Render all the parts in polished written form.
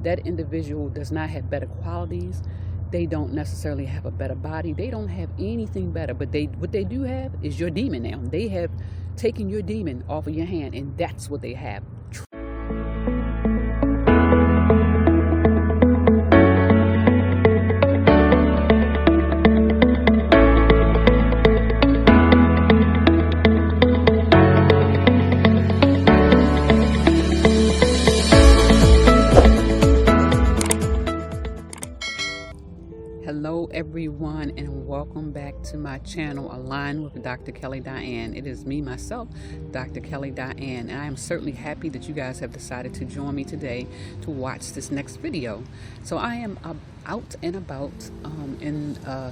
that individual does not have better qualities. They don't necessarily have a better body. They don't have anything better, but what they do have is your demon now. They have taken your demon off of your hand, and that's what they have. Hello everyone, and welcome back to my channel, Align with Drkelliediane. It is me, myself, Drkelliediane, and I am certainly happy that you guys have decided to join me today to watch this next video. So I am out and about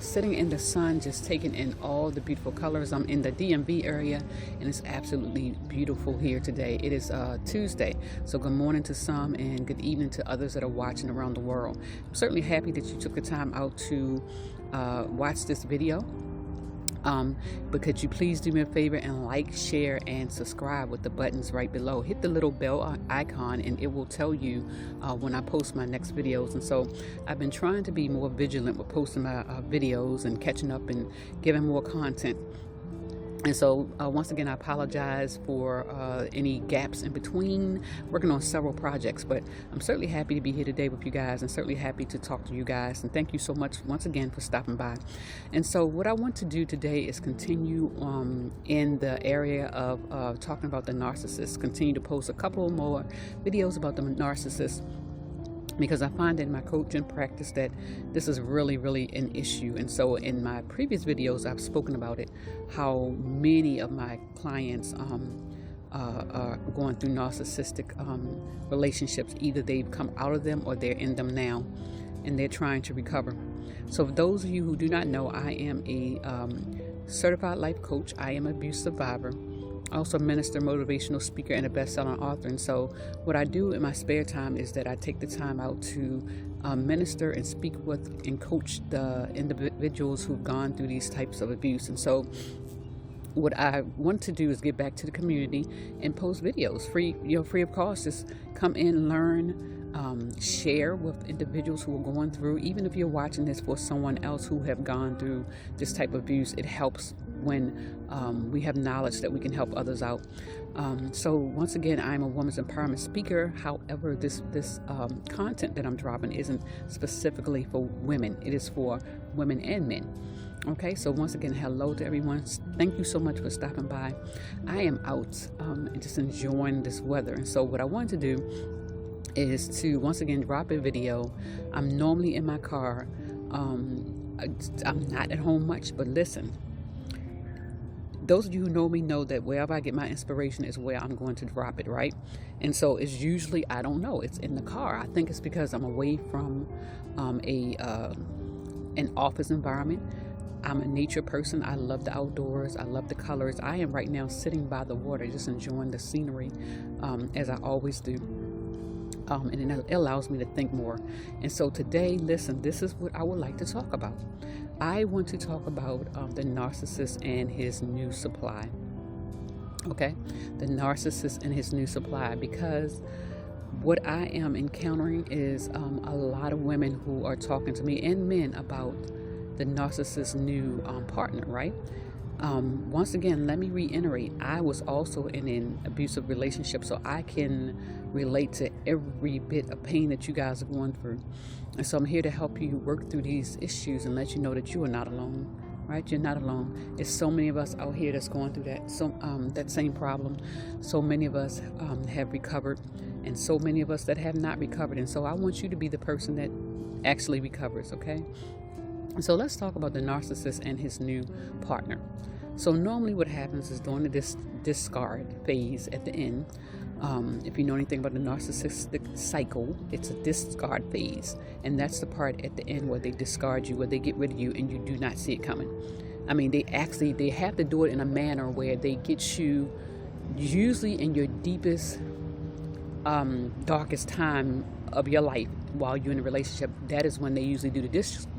sitting in the sun, just taking in all the beautiful colors. I'm in the DMV area, and it's absolutely beautiful here today. It is Tuesday, so good morning to some and good evening to others that are watching around the world. I'm certainly happy that you took the time out to watch this video. But could you please do me a favor and like, share, and subscribe with the buttons right below. Hit the little bell icon and it will tell you when I post my next videos. And so I've been trying to be more vigilant with posting my videos and catching up and giving more content. And so once again, I apologize for any gaps in between. Working on several projects, but I'm certainly happy to be here today with you guys, and certainly happy to talk to you guys. And thank you so much once again for stopping by. And so what I want to do today is continue in the area of talking about the narcissist. Continue to post a couple more videos about the narcissist, because I find in my coaching practice that this is really an issue. And so in my previous videos, I've spoken about it, how many of my clients are going through narcissistic relationships. Either they've come out of them or they're in them now, and they're trying to recover. So for those of you who do not know, I am a certified life coach. I am an abuse survivor. I also minister, motivational speaker, and a best-selling author. And so what I do in my spare time is that I take the time out to minister and speak with and coach the individuals who've gone through these types of abuse. And so what I want to do is get back to the community and post videos free of cost. Just come in, learn, share with individuals who are going through. Even if you're watching this for someone else who have gone through this type of abuse, it helps when we have knowledge that we can help others out. So once again, I'm a women's empowerment speaker. However, this content that I'm dropping isn't specifically for women. It is for women and men. Okay, so once again, hello to everyone. Thank you so much for stopping by. I am out and just enjoying this weather. And so what I want to do is to once again drop a video. I'm normally in my car. I'm not at home much, but listen, those of you who know me know that wherever I get my inspiration is where I'm going to drop it, right? And so it's usually, I don't know, it's in the car. I think it's because I'm away from an office environment. I'm a nature person. I love the outdoors. I love the colors. I am right now sitting by the water, just enjoying the scenery, as I always do. And it allows me to think more. And so today, listen, this is what I would like to talk about. I want to talk about the narcissist and his new supply. Okay, the narcissist and his new supply, because what I am encountering is a lot of women who are talking to me, and men, about the narcissist's new partner, right? Once again, let me reiterate, I was also in an abusive relationship, so I can relate to every bit of pain that you guys are going through. And so I'm here to help you work through these issues and let you know that you are not alone, right? You're not alone. There's so many of us out here that's going through that, that same problem. So many of us have recovered, and so many of us that have not recovered. And so I want you to be the person that actually recovers, okay? So let's talk about the narcissist and his new partner. So normally what happens is during the discard phase at the end, if you know anything about the narcissistic cycle, it's a discard phase. And that's the part at the end where they discard you, where they get rid of you and you do not see it coming. I mean, they have to do it in a manner where they get you usually in your deepest, darkest time of your life while you're in a relationship. That is when they usually do the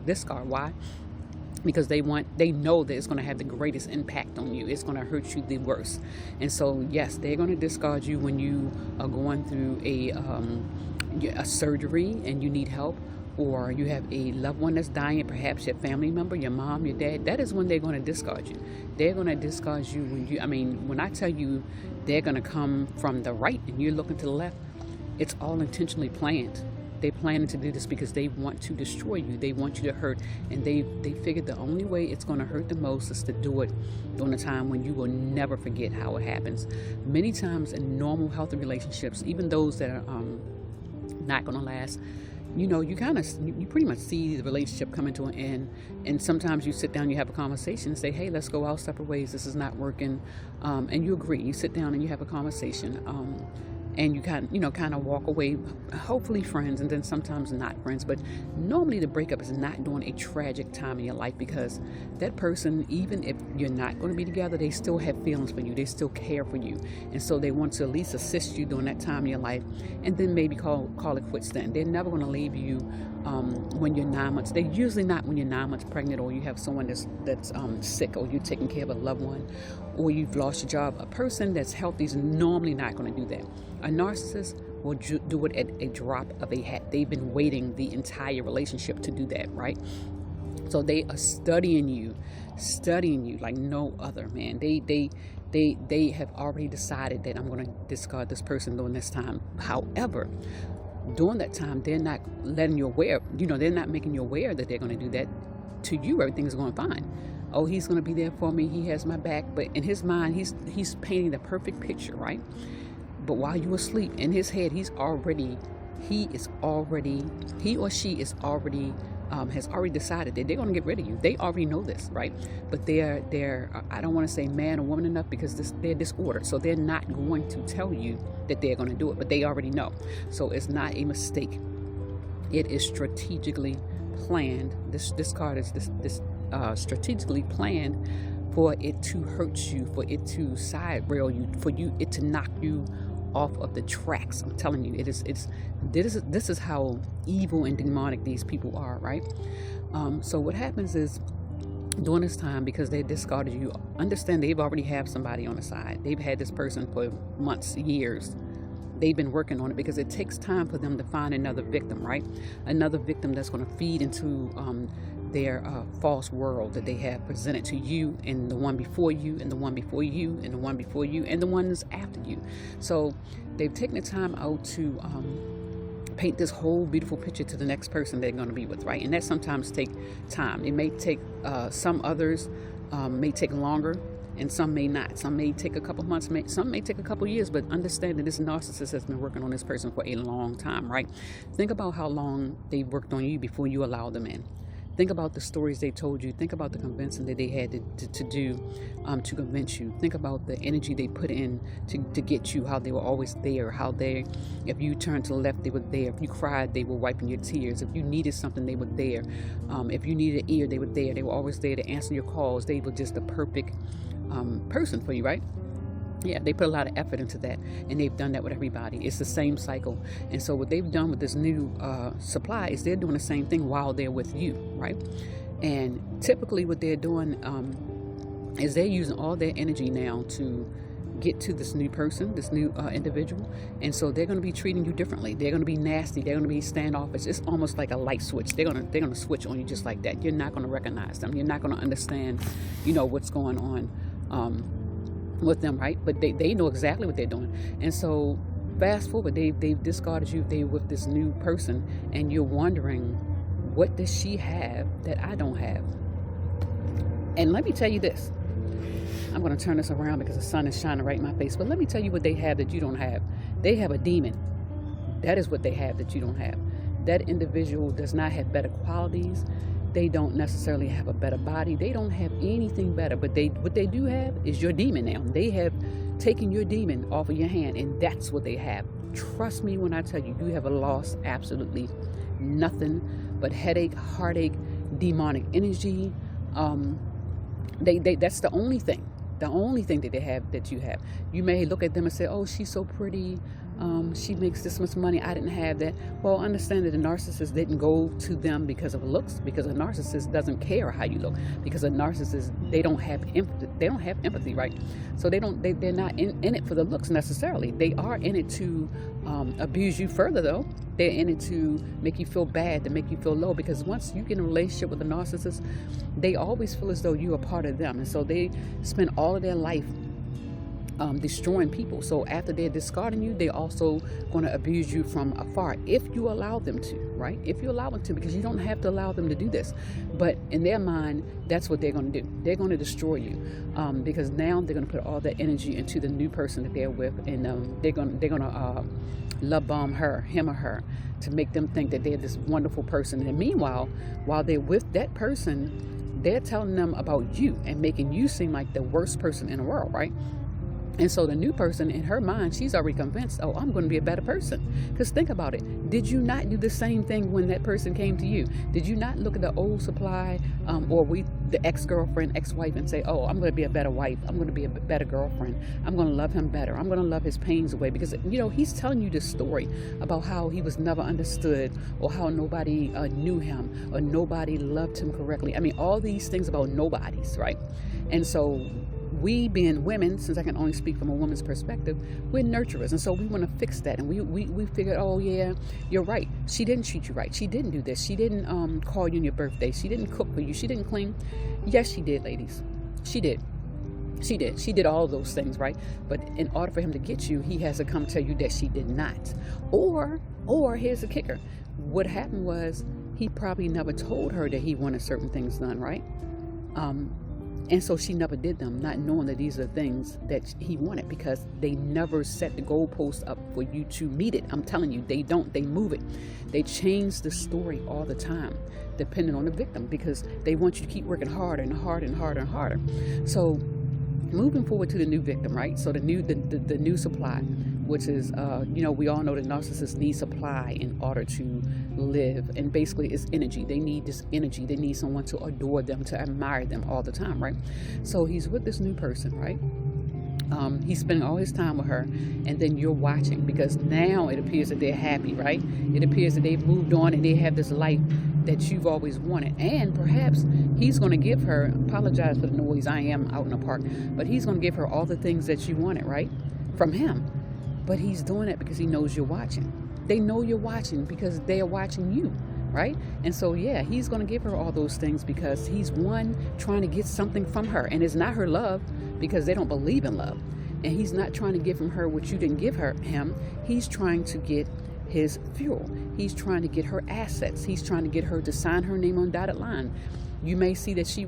discard. Why? Because they know that it's going to have the greatest impact on you. It's going to hurt you the worst. And so, yes, they're going to discard you when you are going through a surgery and you need help, or you have a loved one that's dying, perhaps your family member, your mom, your dad, that is when they're going to discard you. They're going to discard you when I tell you they're going to come from the right and you're looking to the left, it's all intentionally planned. They're planning to do this because they want to destroy you. They want you to hurt. And they figured the only way it's going to hurt the most is to do it during a time when you will never forget how it happens. Many times in normal, healthy relationships, even those that are not going to last, you pretty much see the relationship coming to an end. And sometimes you sit down, you have a conversation and say, hey, let's go our separate ways. This is not working. And you agree. You sit down and you have a conversation. And you kind of walk away, hopefully friends, and then sometimes not friends. But normally the breakup is not during a tragic time in your life, because that person, even if you're not going to be together, they still have feelings for you. They still care for you. And so they want to at least assist you during that time in your life, and then maybe call it quits then. They're never going to leave you when you're 9 months. They're usually not when you're 9 months pregnant, or you have someone that's sick, or you're taking care of a loved one, or you've lost your job. A person that's healthy is normally not going to do that. A narcissist will do it at a drop of a hat. They've been waiting the entire relationship to do that, right? So they are studying you like no other, man. They have already decided that I'm going to discard this person during this time. However, during that time, they're not letting you aware, they're not making you aware that they're going to do that. To you, everything is going fine. Oh, he's going to be there for me. He has my back. But in his mind, he's painting the perfect picture, right? But while you were asleep, in his head, he or she is already has already decided that they're going to get rid of you. They already know this, right? But they're I don't want to say man or woman enough, because they're disordered. So they're not going to tell you that they're going to do it, but they already know. So it's not a mistake. It is strategically planned. This card is strategically planned for it to hurt you, for it to side rail you, for it to knock you off of the tracks. I'm telling you, this is how evil and demonic these people are, right? So what happens is, during this time, because they discarded you, understand they've already have somebody on the side. They've had this person for months, years. They've been working on it, because it takes time for them to find another victim, right? Another victim that's going to feed into their false world that they have presented to you, and the one before you, and the one before you, and the one before you, and the ones after you. So they've taken the time out to paint this whole beautiful picture to the next person they're going to be with, right? And that sometimes take time. It may take some others may take longer, and some may not. Some may take a couple months, some may take a couple years, but understand that this narcissist has been working on this person for a long time, right? Think about how long they worked on you before you allowed them in. Think about the stories they told you. Think about the convincing that they had to do to convince you. Think about the energy they put in to get you, how they were always there, if you turned to the left, they were there. If you cried, they were wiping your tears. If you needed something, they were there. If you needed an ear, they were there. They were always there to answer your calls. They were just the perfect person for you, right? Yeah, they put a lot of effort into that, and they've done that with everybody. It's the same cycle. And so what they've done with this new supply is they're doing the same thing while they're with you, right? And typically what they're doing is they're using all their energy now to get to this new person, this new individual. And so they're going to be treating you differently. They're going to be nasty. They're going to be standoffish. It's almost like a light switch. They're going to switch on you just like that. You're not going to recognize them. You're not going to understand, what's going on with them, right? But they know exactly what they're doing. And so fast forward, they've discarded you. They're with this new person, and you're wondering, what does she have that I don't have? And let me tell you this. I'm going to turn this around because the sun is shining right in my face. But let me tell you what they have that you don't have. They have a demon. That is what they have that you don't have. That individual does not have better qualities. They don't necessarily have a better body. They don't have anything better. But what they do have is your demon now. They have taken your demon off of your hand, and that's what they have. Trust me when I tell you, you have lost absolutely nothing but headache, heartache, demonic energy. That's the only thing. The only thing that they have that you have. You may look at them and say, oh, she's so pretty. She makes this much money. I didn't have that. Well, understand that the narcissist didn't go to them because of looks, because a narcissist doesn't care how you look. Because a narcissist, they don't have empathy. They don't have empathy, right? So they're not in it for the looks necessarily. They are in it to abuse you further, though. They're in it to make you feel bad, to make you feel low, because once you get in a relationship with a narcissist, they always feel as though you're a part of them. And so they spend all of their life destroying people. So after they're discarding you, they're also going to abuse you from afar, if you allow them to, right? If you allow them to, because you don't have to allow them to do this. But in their mind, that's what they're going to do. They're going to destroy you, because now they're going to put all that energy into the new person that they're with, and they're going to love bomb him or her, to make them think that they're this wonderful person. And meanwhile, while they're with that person, they're telling them about you and making you seem like the worst person in the world, right? And so the new person, in her mind, she's already convinced, oh, I'm going to be a better person. Because think about it. Did you not do the same thing when that person came to you? Did you not look at the old supply, the ex-girlfriend, ex-wife, and say, oh, I'm going to be a better wife. I'm going to be a better girlfriend. I'm going to love him better. I'm going to love his pains away. Because, he's telling you this story about how he was never understood, or how nobody knew him, or nobody loved him correctly. I mean, all these things about nobodies, right? And so we, being women, since I can only speak from a woman's perspective, we're nurturers, and so we want to fix that. And we figured, oh yeah, you're right, she didn't treat you right, she didn't do this, she didn't call you on your birthday, she didn't cook for you, she didn't clean. Yes, she did, ladies. She did all of those things, right? But in order for him to get you, he has to come tell you that she did not. Or here's the kicker, what happened was, he probably never told her that he wanted certain things done, right? And so she never did them, not knowing that these are things that he wanted, because they never set the goalposts up for you to meet it. I'm telling you, they don't. They move it. They change the story all the time, depending on the victim, because they want you to keep working harder and harder and harder and harder. So moving forward to the new victim, right? So the new supply, which is, we all know that narcissists need supply in order to live. And basically it's energy. They need this energy. They need someone to adore them, to admire them all the time, right? So he's with this new person, right? He's spending all his time with her, and then you're watching, because now it appears that they're happy, right? It appears that they've moved on and they have this life that you've always wanted. And perhaps he's going to give her, apologize for the noise, I am out in the park, but he's going to give her all the things that you wanted, right? From him. But he's doing it because he knows you're watching. They know you're watching because they're watching you, right? And so, yeah, he's going to give her all those things because he's, one, trying to get something from her. And it's not her love, because they don't believe in love. And he's not trying to give from her what you didn't give him. He's trying to get his fuel. He's trying to get her assets. He's trying to get her to sign her name on dotted line. You may see that he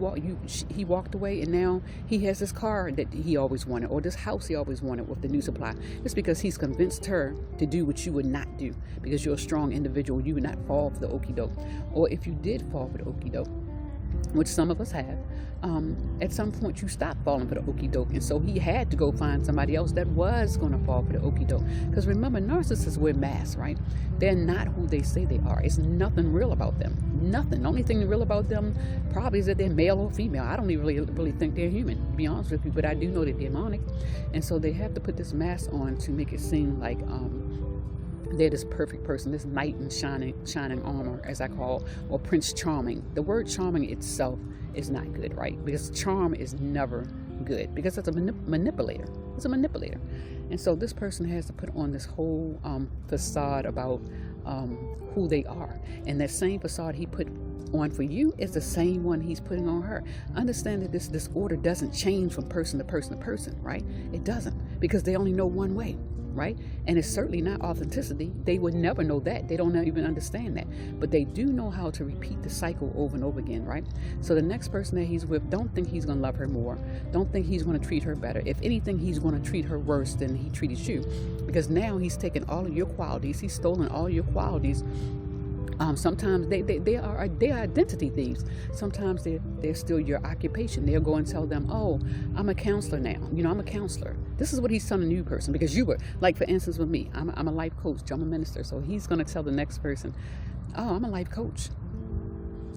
walked away, and now he has this car that he always wanted, or this house he always wanted with the new supply. It's because he's convinced her to do what you would not do, because you're a strong individual. You would not fall for the okie doke. Or if you did fall for the okie doke, which some of us have, at some point you stop falling for the okie doke. And so he had to go find somebody else that was going to fall for the okie doke. Because remember, narcissists wear masks, right? They're not who they say they are. It's nothing real about them. Nothing. The only thing real about them probably is that they're male or female. I don't even really think they're human, to be honest with you, but I do know they're demonic. And so they have to put this mask on to make it seem like they're this perfect person, this knight in shining armor, as I call, or Prince Charming. The word charming itself is not good, right? Because charm is never good, because it's a manipulator. It's a manipulator. And so this person has to put on this whole facade about who they are. And that same facade he put on for you is the same one he's putting on her. Understand that this disorder doesn't change from person to person to person, right? It doesn't, because they only know one way. Right? And it's certainly not authenticity. They would never know that. They don't even understand that. But they do know how to repeat the cycle over and over again, right? So the next person that he's with, don't think he's going to love her more. Don't think he's going to treat her better. If anything, he's going to treat her worse than he treated you. Because now he's taken all of your qualities. He's stolen all your qualities. Sometimes they are identity thieves. Sometimes they're still your occupation. They'll go and tell them, oh, I'm a counselor now. I'm a counselor. This is what he's telling a new person, because you were, like, for instance, with me, I'm a life coach. I'm a minister. So he's going to tell the next person, oh, I'm a life coach.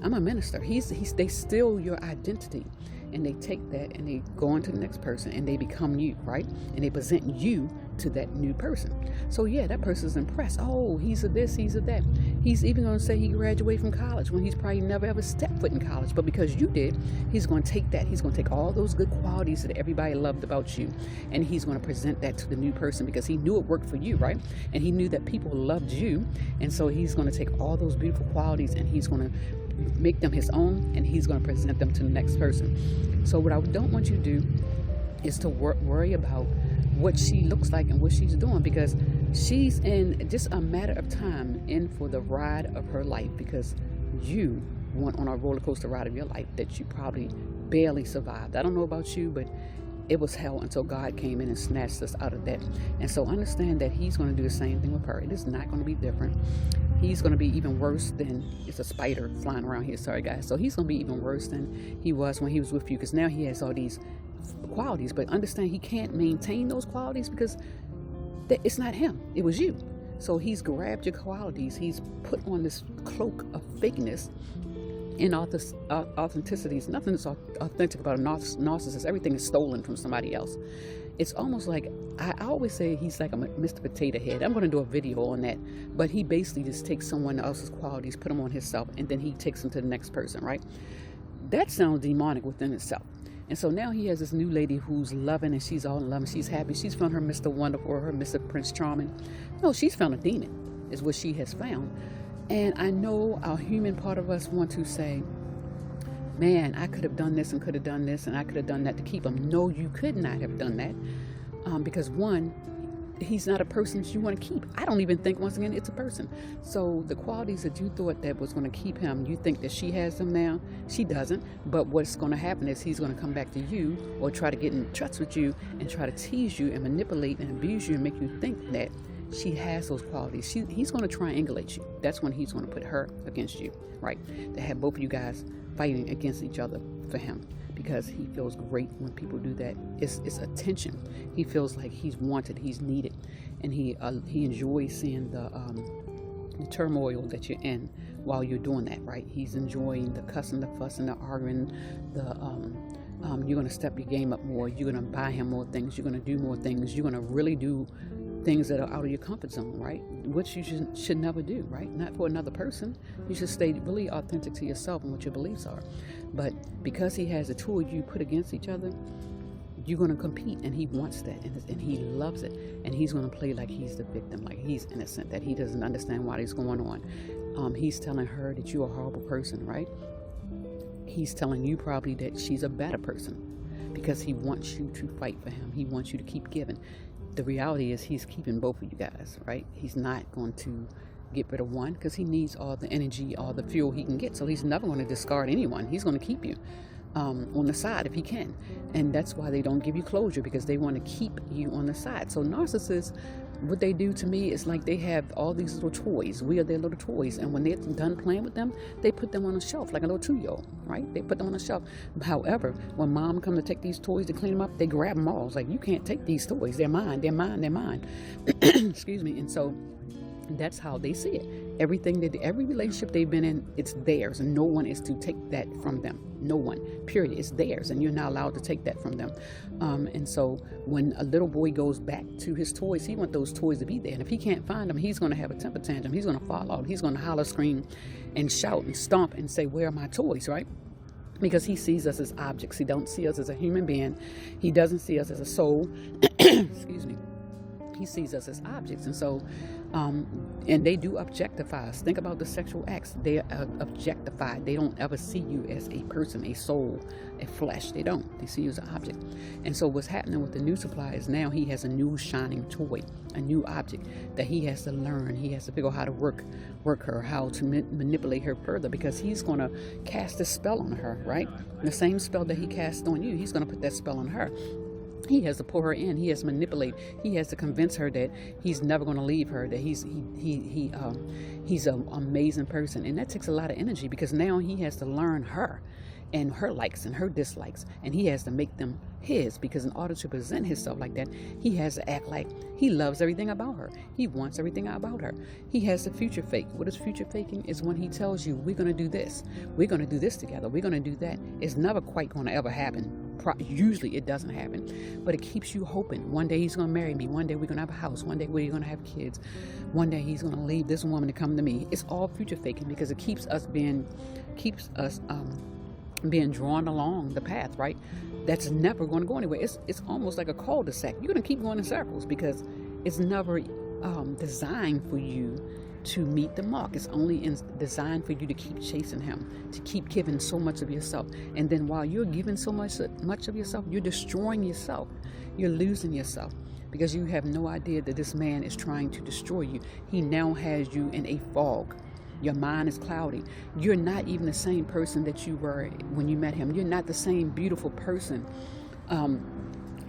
I'm a minister. They steal your identity, and they take that and they go on to the next person and they become you, right? And they present you to that new person. So yeah, that person's impressed. Oh, he's a this, he's a that. He's even going to say he graduated from college when he's probably never ever stepped foot in college. But because you did, he's going to take that. He's going to take all those good qualities that everybody loved about you, and he's going to present that to the new person because he knew it worked for you, right? And he knew that people loved you, and so he's going to take all those beautiful qualities and he's going to make them his own, and he's going to present them to the next person. So what I don't want you to do is to worry about what she looks like and what she's doing, because she's in just a matter of time in for the ride of her life, because you went on a roller coaster ride of your life that you probably barely survived. I don't know about you, but it was hell until God came in and snatched us out of that. And so understand that he's going to do the same thing with her. It is not going to be different. He's going to be even worse than, it's a spider flying around here, sorry guys. So he's going to be even worse than he was when he was with you, because now he has all these qualities. But understand he can't maintain those qualities because it's not him, it was you. So he's grabbed your qualities, he's put on this cloak of fakeness and authenticity. Nothing is authentic about a narcissist. Everything is stolen from somebody else. It's almost like, I always say he's like a Mr. Potato Head. I'm going to do a video on that. But he basically just takes someone else's qualities, put them on himself, and then he takes them to the next person, right? That sounds demonic within itself. And so now he has this new lady who's loving, and she's all in love, and she's happy. She's found her Mr. Wonderful or her Mr. Prince Charming. No, she's found a demon, is what she has found. And I know our human part of us want to say, man, I could have done this and could have done this and I could have done that to keep him. No, you could not have done that. Because one, he's not a person that you want to keep. I don't even think, once again, it's a person. So the qualities that you thought that was going to keep him, you think that she has them now. She doesn't. But what's going to happen is he's going to come back to you or try to get in touch with you and try to tease you and manipulate and abuse you and make you think that she has those qualities. He's going to triangulate you. That's when he's going to put her against you, right? They have both of you guys fighting against each other for him, because he feels great when people do that. It's attention. He feels like he's wanted, he's needed, and he enjoys seeing the turmoil that you're in while you're doing that, right? He's enjoying the cussing, the fussing, the arguing, you're going to step your game up more. You're going to buy him more things. You're going to do more things. You're going to really do things that are out of your comfort zone, right? Which you should never do, right? Not for another person. You should stay really authentic to yourself and what your beliefs are. But because he has the two of you put against each other, you're going to compete, and he wants that, and he loves it, and he's going to play like he's the victim, like he's innocent, that he doesn't understand what is going on. He's telling her that you're a horrible person, right? He's telling you probably that she's a better person because he wants you to fight for him. He wants you to keep giving. The reality is he's keeping both of you guys, right? He's not going to get rid of one because he needs all the energy, all the fuel he can get. So he's never going to discard anyone. He's going to keep you on the side if he can. And that's why they don't give you closure, because they want to keep you on the side. So narcissists, what they do to me is like they have all these little toys. We are their little toys. And when they're done playing with them, they put them on a shelf like a little 2-year-old, right? They put them on a shelf. However, when mom comes to take these toys to clean them up, they grab them all. It's like, you can't take these toys. They're mine. They're mine. They're mine. Excuse me. And so that's how they see it. Every relationship they've been in, it's theirs, and no one is to take that from them. No one, period. It's theirs, and you're not allowed to take that from them. And so when a little boy goes back to his toys, he wants those toys to be there. And if he can't find them, he's going to have a temper tantrum. He's going to fall out. He's going to holler, scream, and shout and stomp and say, "Where are my toys?" Right? Because he sees us as objects. He don't see us as a human being. He doesn't see us as a soul. Excuse me. He sees us as objects. And so and they do objectify us. Think about the sexual acts. They are objectified. They don't ever see you as a person, a soul, a flesh. They don't. They see you as an object. And so what's happening with the new supply is now he has a new shining toy, a new object that he has to learn. He has to figure out how to work her, how to manipulate her further, because he's going to cast a spell on her, right? The same spell that he cast on you, he's going to put that spell on her. He has to pull her in. He has to manipulate. He has to convince her that he's never going to leave her, that he's an amazing person. And that takes a lot of energy, because now he has to learn her. and her likes and her dislikes, and he has to make them his, because in order to present himself like that, he has to act like he loves everything about her. He wants everything about her. He has the future fake. What is future faking? Is when he tells you, we're going to do this, we're going to do this together, we're going to do that. It's never quite going to ever happen. Usually it doesn't happen, but it keeps you hoping. One day he's going to marry me, one day we're going to have a house, one day we're going to have kids, one day he's going to leave this woman to come to me. It's all future faking, because it keeps us being drawn along the path, right? That's never going to go anywhere. It's almost like a cul-de-sac. You're going to keep going in circles, because it's never designed for you to meet the mark. It's only designed for you to keep chasing him, to keep giving so much of yourself. And then while you're giving so much of yourself, you're destroying yourself. You're losing yourself, because you have no idea that this man is trying to destroy you. He now has you in a fog. Your mind is cloudy. You're not even the same person that you were when you met him. You're not the same beautiful person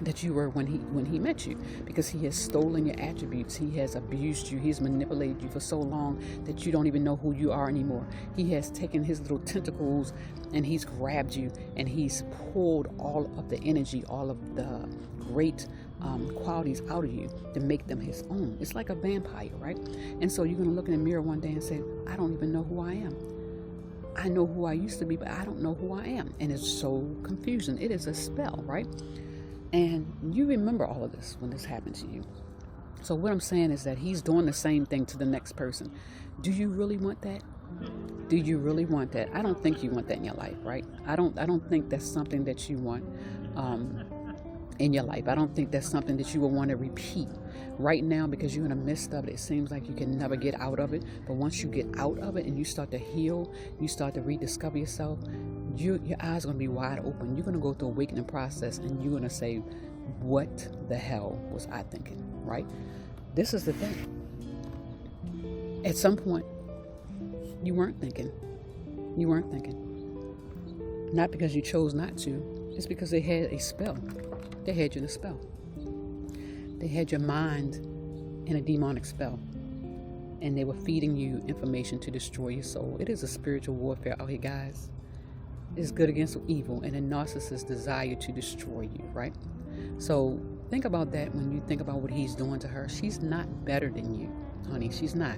that you were when he met you, because he has stolen your attributes. He has abused you. He's manipulated you for so long that you don't even know who you are anymore. He has taken his little tentacles and he's grabbed you, and he's pulled all of the energy, all of the great qualities out of you to make them his own. It's like a vampire, right? And so you're going to look in the mirror one day and say, I don't even know who I am. I know who I used to be, but I don't know who I am. And it's so confusing. It is a spell, right? And you remember all of this when this happened to you. So what I'm saying is that he's doing the same thing to the next person. Do you really want that? Do you really want that? I don't think you want that in your life, right? I don't think that's something that you want in your life. I don't think that's something that you will want to repeat right now, because you're in the midst of it. It seems like you can never get out of it. But once you get out of it and you start to heal, you start to rediscover yourself, your eyes are going to be wide open. You're going to go through an awakening process, and you're going to say, what the hell was I thinking, right? This is the thing. At some point, you weren't thinking. You weren't thinking. Not because you chose not to. It's because they had a spell. They had you in a spell. They had your mind in a demonic spell. And they were feeding you information to destroy your soul. It is a spiritual warfare out here, guys. It's good against evil, and a narcissist desire to destroy you, right? So think about that when you think about what he's doing to her. She's not better than you, honey. She's not.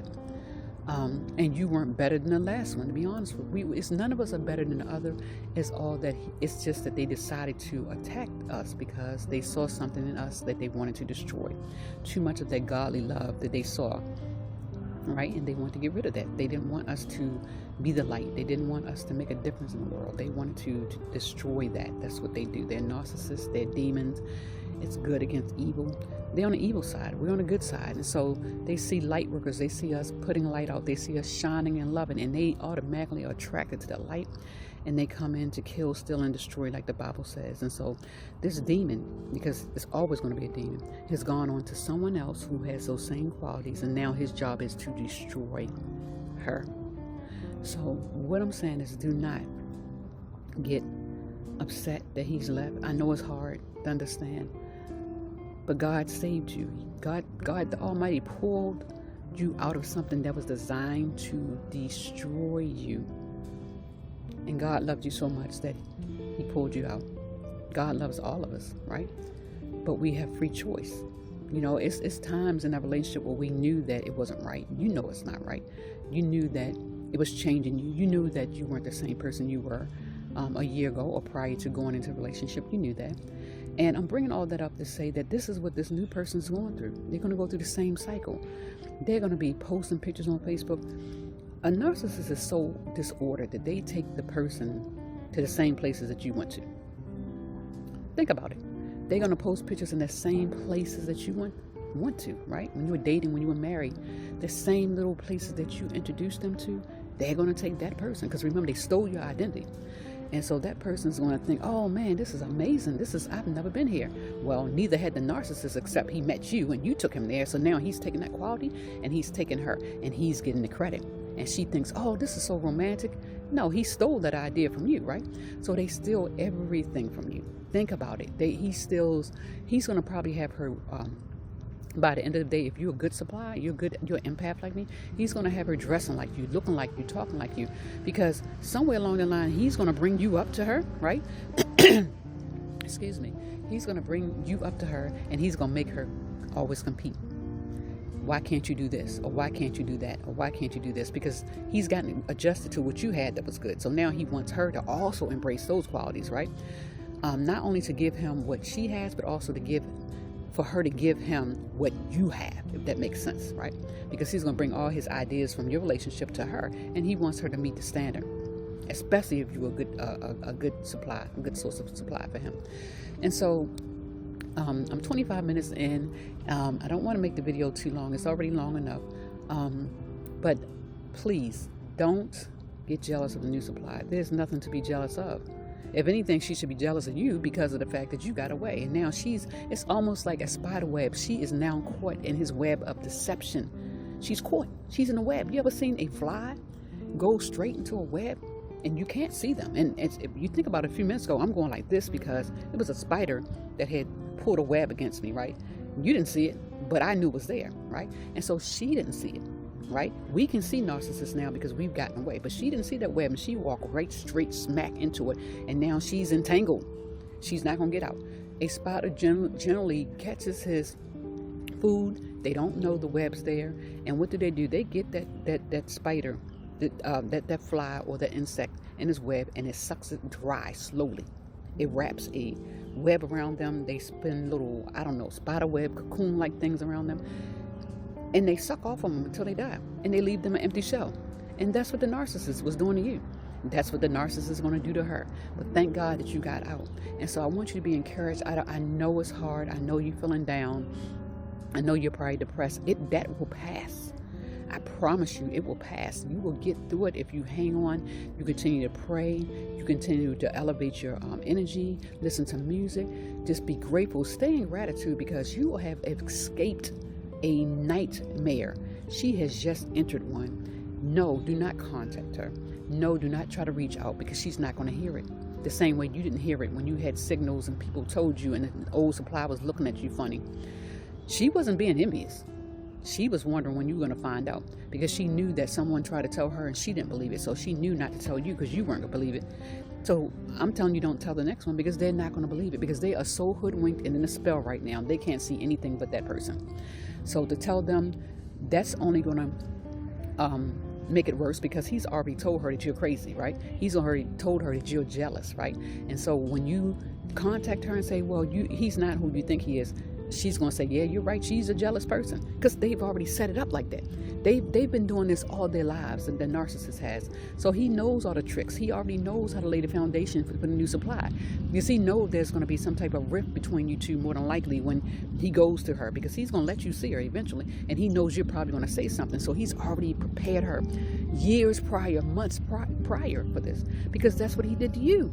And you weren't better than the last one, to be honest with you. It's none of us are better than the other. It's all that it's just that they decided to attack us because they saw something in us that they wanted to destroy. Too much of that godly love that they saw, right? And they wanted to get rid of that. They didn't want us to be the light. They didn't want us to make a difference in the world. They wanted to destroy that. That's what they do. They're narcissists. They're demons. It's good against evil. They're on the evil side. We're on the good side. And so they see light workers. They see us putting light out. They see us shining and loving. And they automatically are attracted to the light. And they come in to kill, steal, and destroy, like the Bible says. And so this demon, because it's always going to be a demon, has gone on to someone else who has those same qualities. And now his job is to destroy her. So what I'm saying is, do not get upset that he's left. I know it's hard to understand. But God saved you. God the Almighty pulled you out of something that was designed to destroy you. And God loved you so much that he pulled you out. God loves all of us, right? But we have free choice. You know, it's times in a relationship where we knew that it wasn't right. You know it's not right. You knew that it was changing you. You knew that you weren't the same person you were a year ago or prior to going into a relationship. You knew that. And I'm bringing all that up to say that this is what this new person's going through. They're going to go through the same cycle. They're going to be posting pictures on Facebook. A narcissist is so disordered that they take the person to the same places that you went to. Think about it. They're going to post pictures in the same places that you went to, right? When you were dating, when you were married, the same little places that you introduced them to, they're going to take that person. Because remember, they stole your identity. And so that person's going to think, oh man, this is amazing. I've never been here. Well, neither had the narcissist, except he met you and you took him there. So now he's taking that quality and he's taking her and he's getting the credit. And she thinks, oh, this is so romantic. No, he stole that idea from you, right? So they steal everything from you. Think about it. He's going to probably have her By the end of the day, if you're a good supplier, you're an empath like me, he's going to have her dressing like you, looking like you, talking like you, because somewhere along the line, he's going to bring you up to her, right? Excuse me. He's going to bring you up to her, and he's going to make her always compete. Why can't you do this? Or why can't you do that? Or why can't you do this? Because he's gotten adjusted to what you had that was good. So now he wants her to also embrace those qualities, right? Not only to give him what she has, but also for her to give him what you have, if that makes sense, right? Because he's going to bring all his ideas from your relationship to her, and he wants her to meet the standard, especially if you're a good source of supply for him. And so I'm 25 minutes in. I don't want to make the video too long. It's already long enough. But please don't get jealous of the new supply. There's nothing to be jealous of. If anything, she should be jealous of you because of the fact that you got away. And now it's almost like a spider web. She is now caught in his web of deception. She's caught. She's in a web. You ever seen a fly go straight into a web and you can't see them? And if you think about it, a few minutes ago, I'm going like this because it was a spider that had pulled a web against me, right? You didn't see it, but I knew it was there, right? And so she didn't see it. Right? We can see narcissists now because we've gotten away, but she didn't see that web and she walked right straight smack into it, and now she's entangled. She's not going to get out. A spider generally catches his food. They don't know the web's there, and what do? They get that spider, that fly or that insect in his web, and it sucks it dry slowly. It wraps a web around them. They spin little, spider web, cocoon-like things around them. And they suck off of them until they die. And they leave them an empty shell. And that's what the narcissist was doing to you. That's what the narcissist is going to do to her. But thank God that you got out. And so I want you to be encouraged. I know it's hard. I know you're feeling down. I know you're probably depressed. That will pass. I promise you it will pass. You will get through it if you hang on. You continue to pray. You continue to elevate your energy. Listen to music. Just be grateful. Stay in gratitude because you will have escaped a nightmare. She has just entered one. No, do not contact her. No, do not try to reach out because she's not going to hear it. The same way you didn't hear it when you had signals and people told you and the old supply was looking at you funny. She wasn't being envious. She was wondering when you were going to find out because she knew that someone tried to tell her and she didn't believe it. So she knew not to tell you because you weren't going to believe it. So I'm telling you, don't tell the next one because they're not going to believe it because they are so hoodwinked and in a spell right now. They can't see anything but that person. So to tell them, that's only going to make it worse because he's already told her that you're crazy, right? He's already told her that you're jealous, right? And so when you contact her and say, well, he's not who you think he is, she's going to say, yeah, you're right. She's a jealous person because they've already set it up like that. They've been doing this all their lives, and the narcissist has. So he knows all the tricks. He already knows how to lay the foundation for the new supply. Because he knows there's going to be some type of rift between you two more than likely when he goes to her because he's going to let you see her eventually. And he knows you're probably going to say something. So he's already prepared her years prior, months prior for this because that's what he did to you.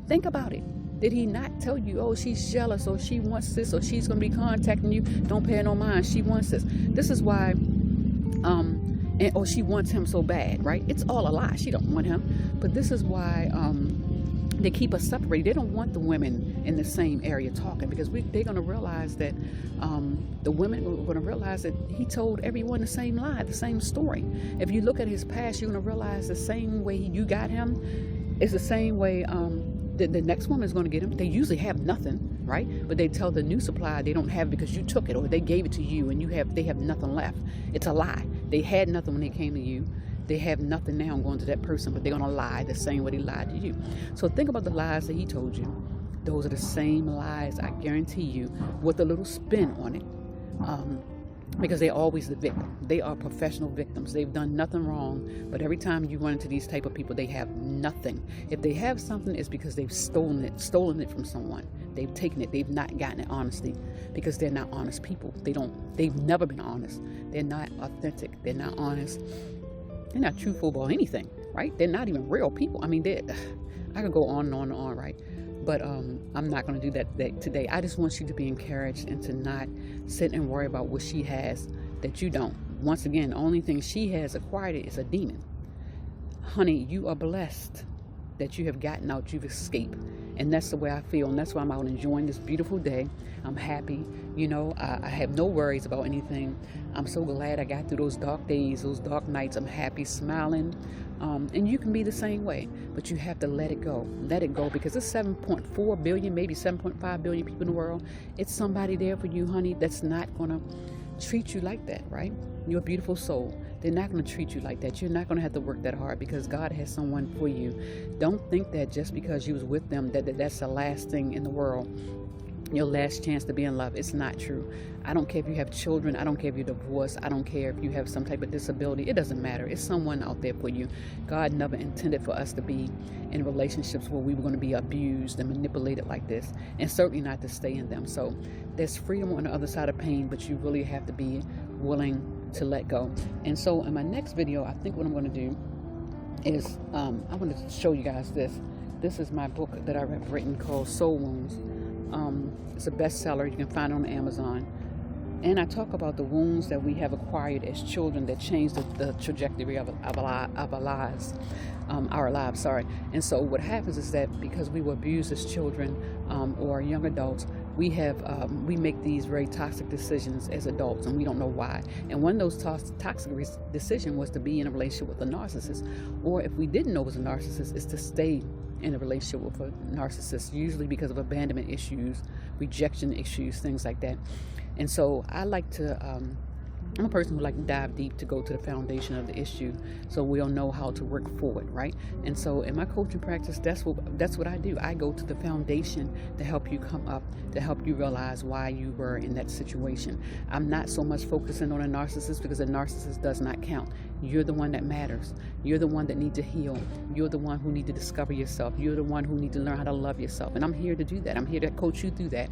Think about it. Did he not tell you, oh, she's jealous or she wants this or she's going to be contacting you? Don't pay her no mind. She wants this. This is why, or she wants him so bad, right? It's all a lie. She don't want him. But this is why they keep us separated. They don't want the women in the same area talking because they're going to realize that the women are going to realize that he told everyone the same lie, the same story. If you look at his past, you're going to realize the same way you got him is the same way the next woman is going to get him. They usually have nothing, right? But they tell the new supply they don't have because you took it or they gave it to you and they have nothing left. It's a lie. They had nothing when they came to you. They have nothing now going to that person, but they're going to lie the same way they lied to you. So think about the lies that he told you. Those are the same lies, I guarantee you, with a little spin on it. Because they're always the victim. They are professional victims. They've done nothing wrong, but every time you run into these type of people, they have nothing. If they have something, it's because they've stolen it from someone. They've taken it. They've not gotten it honestly because they're not honest people. They've never been honest. They're not authentic. They're not honest. They're not truthful about anything, right? They're not even real people. I mean, I could go on and on and on, right? But I'm not going to do that today. I just want you to be encouraged and to not sit and worry about what she has that you don't. Once again, the only thing she has acquired is a demon. Honey, you are blessed that you have gotten out, you've escaped. And that's the way I feel, and that's why I'm out enjoying this beautiful day. I'm happy, I have no worries about anything. I'm so glad I got through those dark days, those dark nights. I'm happy, smiling, and you can be the same way, but you have to let it go, because there's 7.4 billion, maybe 7.5 billion people in the world. It's somebody there for you, honey, that's not gonna treat you like that, right? You're a beautiful soul. They're not going to treat you like that. You're not going to have to work that hard, because God has someone for you. Don't think that just because you was with them that's the last thing in the world, your last chance to be in love. It's not true. I don't care if you have children. I don't care if you're divorced. I don't care if you have some type of disability. It doesn't matter. It's someone out there for you. God never intended for us to be in relationships where we were going to be abused and manipulated like this, and certainly not to stay in them. So there's freedom on the other side of pain, but you really have to be willing to let go. And so in my next video, I think what I'm going to do is I want to show you guys this. This is my book that I've written called Soul Wounds. It's a bestseller. You can find it on Amazon. And I talk about the wounds that we have acquired as children that change the trajectory of our lives. And so what happens is that because we were abused as children or young adults, we make these very toxic decisions as adults, and we don't know why. And one of those toxic decisions was to be in a relationship with a narcissist, or if we didn't know it was a narcissist, is to stay in a relationship with a narcissist, usually because of abandonment issues, rejection issues, things like that. And so I like to I'm a person who like to dive deep to go to the foundation of the issue, so we'll know how to work forward, right? And so in my coaching practice, that's what I do. I go to the foundation to help you come up, to help you realize why you were in that situation. I'm not so much focusing on a narcissist, because a narcissist does not count. You're the one that matters. You're the one that needs to heal. You're the one who needs to discover yourself. You're the one who needs to learn how to love yourself. And I'm here to do that. I'm here to coach you through that.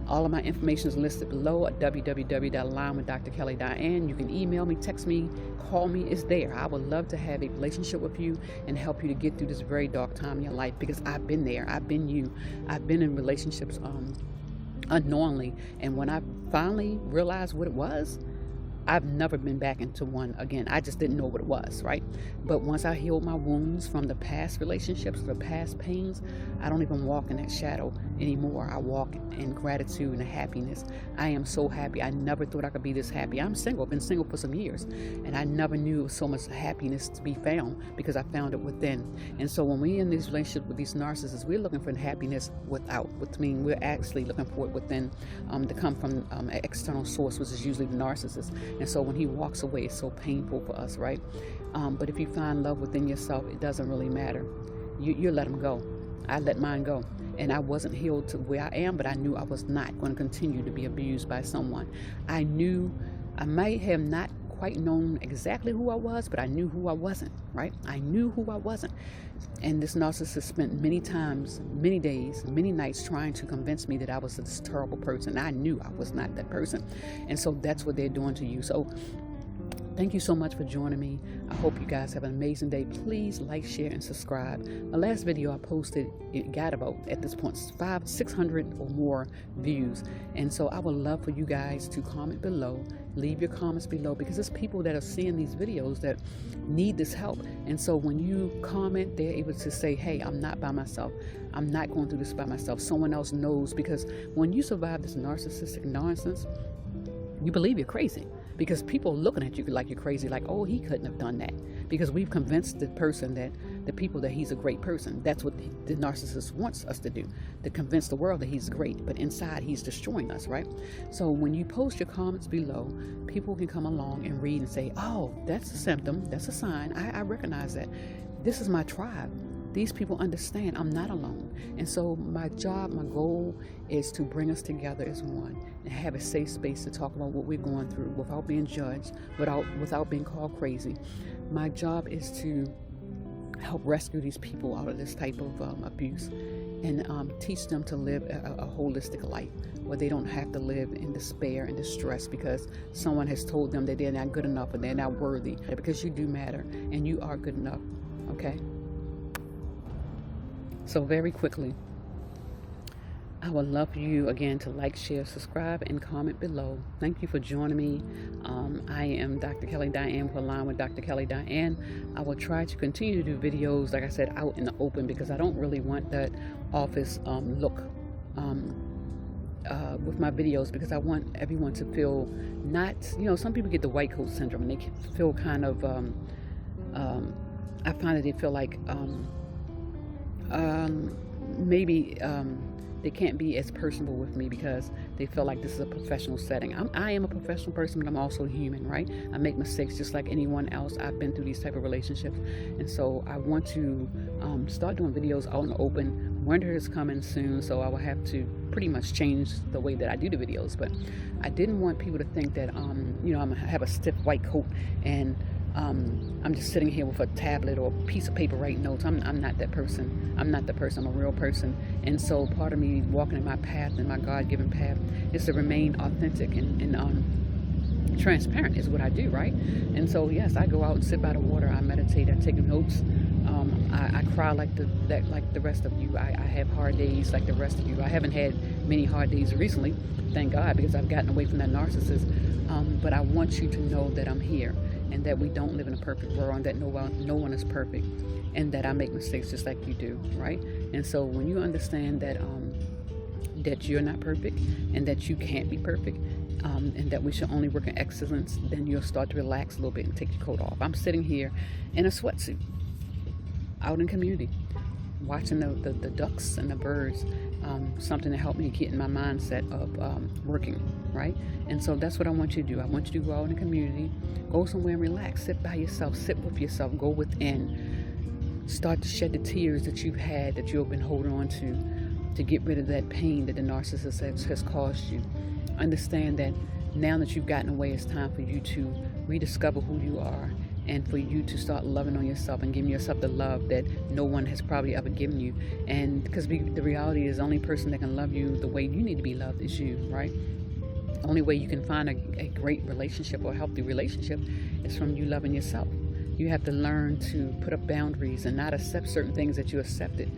All of my information is listed below at www.align-with-Drkelliediane. You can email me, text me, call me. It's there. I would love to have a relationship with you and help you to get through this very dark time in your life, because I've been there. I've been you. I've been in relationships unknowingly. And when I finally realized what it was, I've never been back into one again. I just didn't know what it was, right? But once I healed my wounds from the past relationships, the past pains, I don't even walk in that shadow anymore. I walk in gratitude and happiness. I am so happy. I never thought I could be this happy. I'm single. I've been single for some years, and I never knew so much happiness to be found, because I found it within. And so when we're in these relationships with these narcissists, we're looking for happiness without, which means we're actually looking for it within, to come from an external source, which is usually the narcissist. And so when he walks away, it's so painful for us, right? But if you find love within yourself, it doesn't really matter. You let him go. I let mine go. And I wasn't healed to where I am, but I knew I was not going to continue to be abused by someone. I knew I might have not quite known exactly who I was, but I knew who I wasn't, right? I knew who I wasn't. And this narcissist spent many times, many days, many nights trying to convince me that I was this terrible person. I knew I was not that person. And so that's what they're doing to you. So thank you so much for joining me. I hope you guys have an amazing day. Please like, share, and subscribe. My last video I posted, it got about, at this point, 600 or more views. And so I would love for you guys to comment below. Leave your comments below, because there's people that are seeing these videos that need this help. And so when you comment, they're able to say, hey, I'm not by myself. I'm not going through this by myself. Someone else knows, because when you survive this narcissistic nonsense, you believe you're crazy, because people are looking at you like you're crazy, like, oh, he couldn't have done that, because we've convinced the people that he's a great person. That's what the narcissist wants us to do, to convince the world that he's great, but inside he's destroying us, right? So when you post your comments below, people can come along and read and say, oh, that's a symptom, that's a sign, I recognize that. This is my tribe. These people understand I'm not alone. And so my job, my goal is to bring us together as one and have a safe space to talk about what we're going through without being judged, without being called crazy. My job is to help rescue these people out of this type of abuse, and teach them to live a holistic life where they don't have to live in despair and distress because someone has told them that they're not good enough and they're not worthy, because you do matter and you are good enough, okay? So very quickly, I would love for you again to like, share, subscribe, and comment below. Thank you for joining me. I am Dr. Drkelliediane with Align with Drkelliediane. I will try to continue to do videos, like I said, out in the open, because I don't really want that office look with my videos, because I want everyone to feel not, some people get the white coat syndrome and they feel kind of, I find that they feel like maybe they can't be as personable with me because they feel like this is a professional setting. I am a professional person, but I'm also human, right? I make mistakes just like anyone else. I've been through these type of relationships. And so I want to start doing videos out in the open. Winter is coming soon, so I will have to pretty much change the way that I do the videos. But I didn't want people to think that, I'm going to have a stiff white coat and I'm just sitting here with a tablet or a piece of paper writing notes. I'm not that person. I'm not that person. I'm a real person. And so part of me walking in my path, in my God-given path, is to remain authentic and transparent is what I do, right? And so, yes, I go out and sit by the water. I meditate. I take notes. I cry like the rest of you. I have hard days like the rest of you. I haven't had many hard days recently, thank God, because I've gotten away from that narcissist. But I want you to know that I'm here, and that we don't live in a perfect world, and that no one is perfect, and that I make mistakes just like you do, right? And so when you understand that that you're not perfect, and that you can't be perfect, and that we should only work in excellence, then you'll start to relax a little bit and take your coat off. I'm sitting here in a sweatsuit, out in community, watching the ducks and the birds, something to help me get in my mindset of working, right? And so that's what I want you to do. I want you to go out in the community, go somewhere and relax, sit by yourself, sit with yourself, go within, start to shed the tears that you've had, that you've been holding on to get rid of that pain that the narcissist has caused you. Understand that now that you've gotten away, it's time for you to rediscover who you are, and for you to start loving on yourself and giving yourself the love that no one has probably ever given you. And because the reality is, the only person that can love you the way you need to be loved is you, right? The only way you can find a great relationship or a healthy relationship is from you loving yourself. You have to learn to put up boundaries and not accept certain things that you accepted.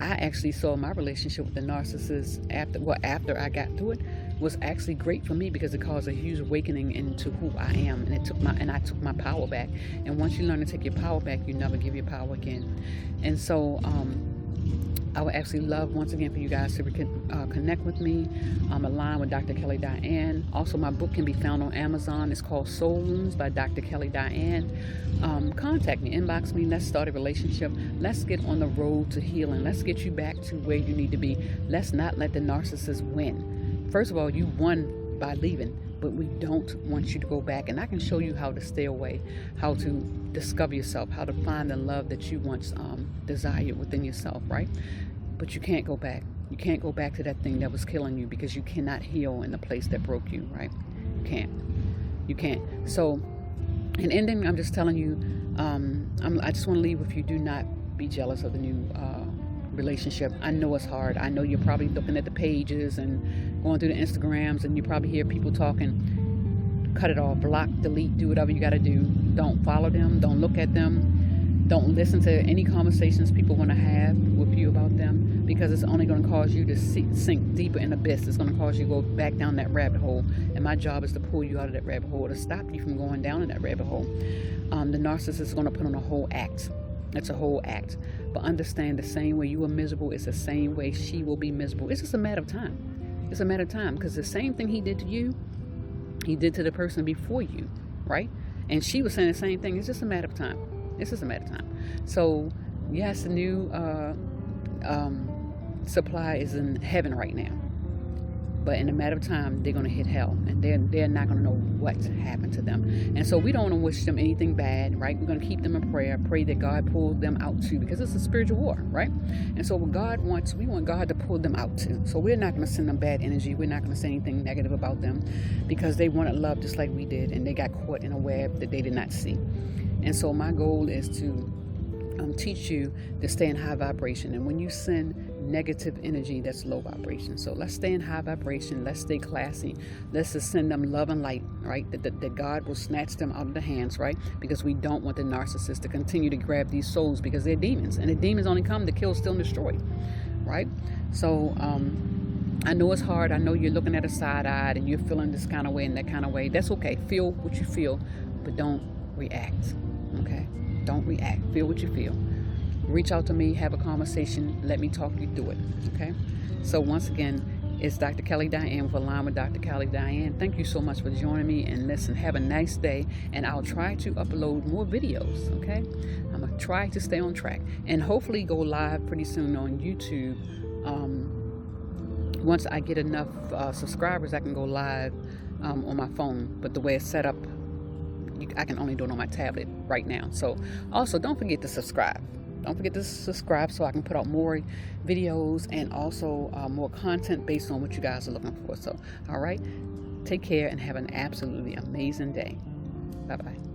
I actually saw my relationship with the narcissist after I got through it was actually great for me, because it caused a huge awakening into who I am, and I took my power back. And once you learn to take your power back, you never give your power again. And so I would actually love, once again, for you guys to connect with me. I'm Align with Dr. Drkelliediane. Also, my book can be found on Amazon. It's called Soul Wounds by Dr. Drkelliediane. Contact me, inbox me. Let's start a relationship. Let's get on the road to healing. Let's get you back to where you need to be. Let's not let the narcissist win. First of all, you won by leaving, but we don't want you to go back. And I can show you how to stay away, how to discover yourself, how to find the love that you once desired within yourself, right? But you can't go back. You can't go back to that thing that was killing you, because you cannot heal in the place that broke you, right? You can't. You can't. So, in ending, I'm just telling you, I just want to leave with you, do not be jealous of the new relationship. I know it's hard. I know you're probably looking at the pages and going through the Instagrams, and you probably hear people talking. Cut it off, block, delete, do whatever you got to do. Don't follow them. Don't look at them. Don't listen to any conversations people want to have with you about them, because it's only going to cause you to sink deeper in the abyss. It's going to cause you to go back down that rabbit hole. And my job is to pull you out of that rabbit hole, to stop you from going down in that rabbit hole. The narcissist is going to put on a whole act. It's a whole act. But understand, the same way you were miserable, it's the same way she will be miserable. It's just a matter of time. It's a matter of time, because the same thing he did to you, he did to the person before you, right? And she was saying the same thing. It's just a matter of time. It's just a matter of time. So, yes, the new supply is in heaven right now. But in a matter of time, they're going to hit hell, and they're not going to know what's happened to them. And so we don't want to wish them anything bad, right? We're going to keep them in prayer, pray that God pulls them out too, because it's a spiritual war, right? And so what God wants, we want God to pull them out too. So we're not going to send them bad energy. We're not going to say anything negative about them, because they wanted love just like we did, and they got caught in a web that they did not see. And so my goal is to teach you to stay in high vibration. And when you send negative energy, that's low vibration. So let's stay in high vibration. Let's stay classy. Let's just send them love and light, right? That God will snatch them out of the hands, right? Because we don't want the narcissist to continue to grab these souls, because they're demons, and the demons only come to kill, steal, and destroy. right? So I know it's hard. I know you're looking at a side-eyed and you're feeling this kind of way and that kind of way. That's okay. Feel what you feel, but don't react, okay? Don't react. Feel what you feel. Reach out to me, have a conversation, let me talk you through it, okay? So once again, it's Dr. Drkelliediane with Align with Dr. Drkelliediane. Thank you so much for joining me, and listen, have a nice day, and I'll try to upload more videos, okay? I'm gonna try to stay on track, and hopefully go live pretty soon on YouTube. Once I get enough subscribers, I can go live on my phone, but the way it's set up, I can only do it on my tablet right now. So also, don't forget to subscribe. Don't forget to subscribe so I can put out more videos and also more content based on what you guys are looking for. So, all right, take care and have an absolutely amazing day. Bye-bye.